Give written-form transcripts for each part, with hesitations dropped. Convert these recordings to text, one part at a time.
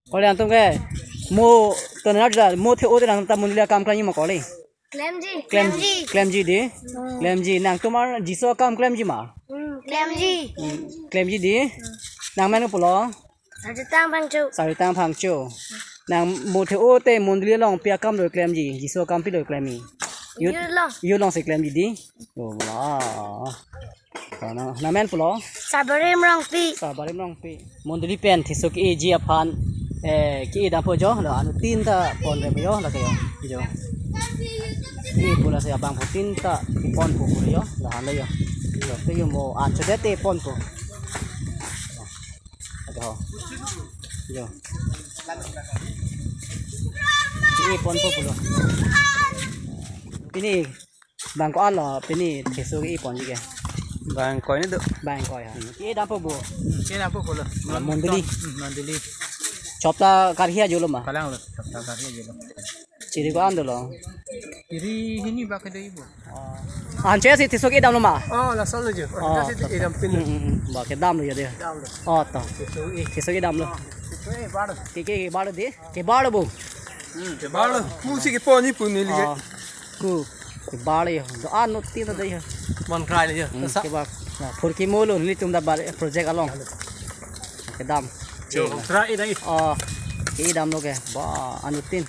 Kalau yang tu ke, mo tenar je, mo theo orang tak mundilia kam kerja ni makoli. Clemji di, nang tu mar jiso kam clemji mah. Clemji di, nang mana pulau? Saritang pangcu. Nang mo theo te mundilia long pia kam doi clemji, jiso kam pi doi clemji. You long se clemji di. Oh lah. Nang mana pulau? Sabarim rong pi. Mundilia pen thiso ki ji apan. Ki dah pojo, lah anu tinta pon rebeyo lah kayo, jo. Ki pula saya bang tinta pon po yo, lah anu yo. Yo kayo mo ancho dete pon po. Aduh. Jo. Ki pon po pulo. Ini bang ko ala, ini thiso ki pon juga. Bang koi ni tu. Bang ko ya. Ki dah po bu. Ki dah po pulo. Mondili. Mondili. Chopta karhia julo mah. Kalang lo, chopta karhia julo. Ciri ko ando lo. Ciri ini pakai deh ibu. Anche si tisok idam lo mah. Oh, lah solo je. Dah situ idam pin. Pakai dam lo ya dia. Dam lo. Oh toh. Tisok idam lo. Baru. Ke baru deh. Ke baru bu. Ke baru. Musi ke poni pun ni lihat. Ku. Ke baru ya. Doa not tiada deh. Mon krai je. Ke baru. Furki mulu ni tum dah project along. Ke dam. Jo, krai dah. Oh. Ke idam lo ke. Ba anutin.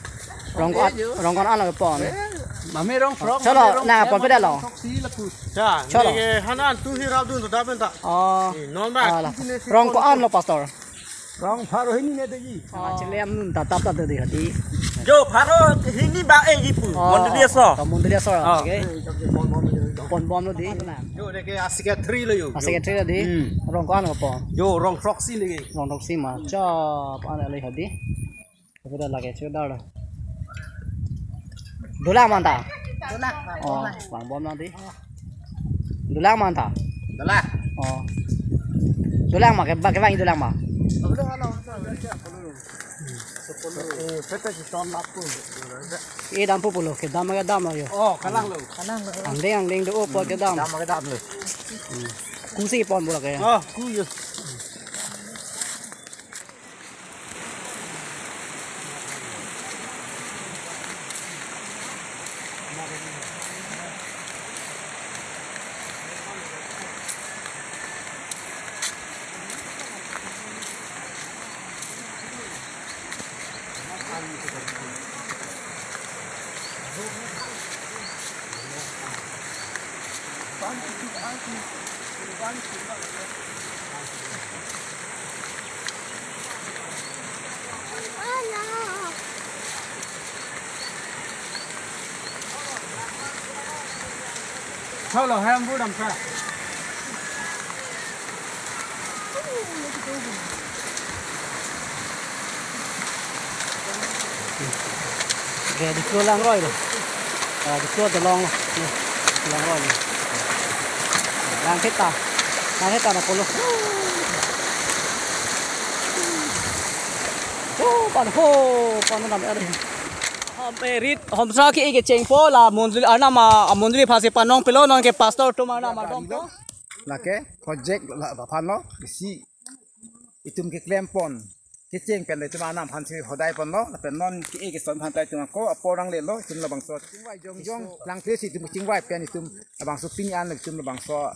Rong kon an lo pon. Mami rong frog. Chalo, na pon pe dah lo. Cha, ni hanan tu hi rau tu dah benta. Oh. Normal. Rong ko an lo pastor. Rong pharo ini ni deji. Cilem tatap tak ada hati. Jo, pharo ini ba jipu. Mondilia so. Mondilia so. Okay. Pon bom lo di. Jo, dek asik 3 lo yo. Asik 3 di. Rong ko an lo pon. Jo, rong proxy lagi. Rong proxy mah. Chop an le hati. Sudah lagi sudah dah. Dulang mantap. Oh, bang bom nanti. Dulang mantap. Dalah. Oh. Dulang mah ke bang dulang mah. Dam puluh ke dam yo. Oh, kalang lo. Ang do po ke dam. Dam ke dam lo. Kusi pon pula ke. Oh, kuyo. Thôi là ham vui đầm xa. Oke, di pulang roy loh. Di pulang tolong loh. Pulang roy. Lang kita na pulo. Pan nam ada. Merit homsa ki ke chengpo la mondli ana ma mondli phase panong pelo non ke pastor to mana ma dom to. Lake project la phano isi itum ke klempon ke cheng pen le tuma nam phansi hodai pon lo pen non ki ke son phan tai tuma ko aporang le lo tum la bangso chingwai jong lang te si tum chingwai pen itum bangso ping an le tum la bangso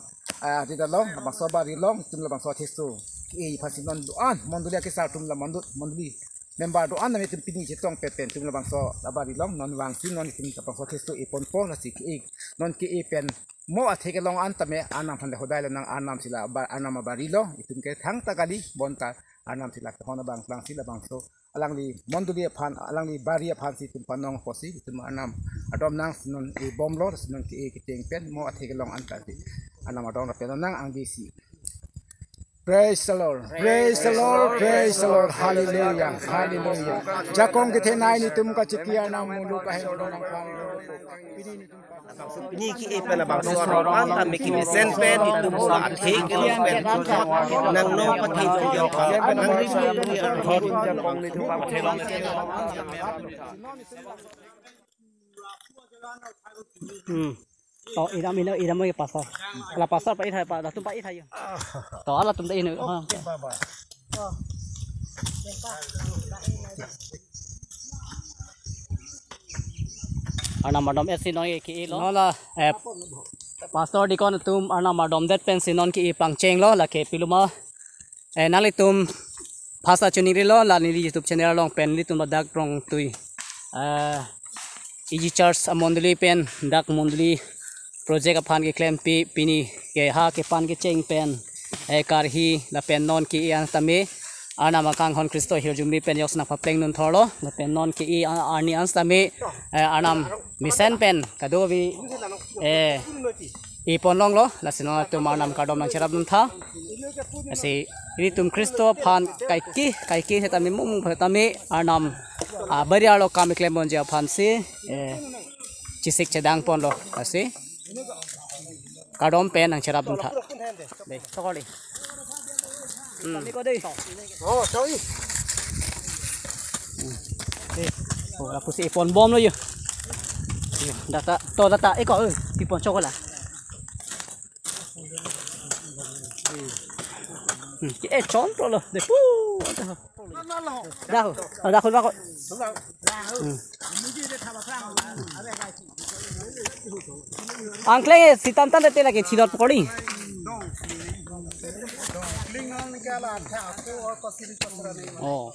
ti da lo bangso ba ri long tum la bangso thesu ki phansi non an mondulia ke sa tum la monduli member do an na tum pini chitong pen tum la bangso abari long non wang sin non tum la bangso thesu ipon po la si ki non ki pen mo atheke long an tame anam phan le hodai le nang anam sila anam abari lo itum ke thang ta kali bonta anam sila hona bang lang sila bang so alang li monduli phan alang li baria phan si tum panong posi tum anam adom nang non e bom lo non ki e teng pen mo atheke long an ta anam adom na pen nang ang di si. Praise the Lord, praise the Lord, praise the Lord, hallelujah, hallelujah. Jakong kita naik ni tum kacikian nang mulu kahit orang pang. Ini ki epen abang suara anta meki mesen pen itu mula athe ke pen nang no pathe jo ka nang ri jakong ni tu pathe bang to idam ke pasar. Kalau pasar pak ithai pak datum pak ithai. To ala tum dai ne. Arna madam sinon ki lo la pastor dikon tum arna madam that pen sinon ki pangcheng lo la ke piluma nali tum phasa chuni ri lo la ni YouTube channel long pen li tum dak prong tui EG Church amondli pen dak mondli project aphan ke claim pi pini ke ha ke pan ke cheng pen kar hi la pen non ki an tame ana makang hon Kristo hirjumli pen yok na papleng nun thorlo la pen non ki arni ans tame anam misen pen kadovi ipon long lo la sino tum anam kadom nang cherap nun tha asi ri tum Kristo phan kai ki hetami mum phatami anam barialo kam claim bon je phan si chisik chedang pon lo asi kadom pen nang cherap nun tha dei sokoli Oh, sorry. Oh, aku si ipon bom lo yo. Data, to data, iko ipon chokola. Chon pro lo, de pu. Dah, dah khul bakot. Angkle sitam tan te lagi chidot pokori. Oh.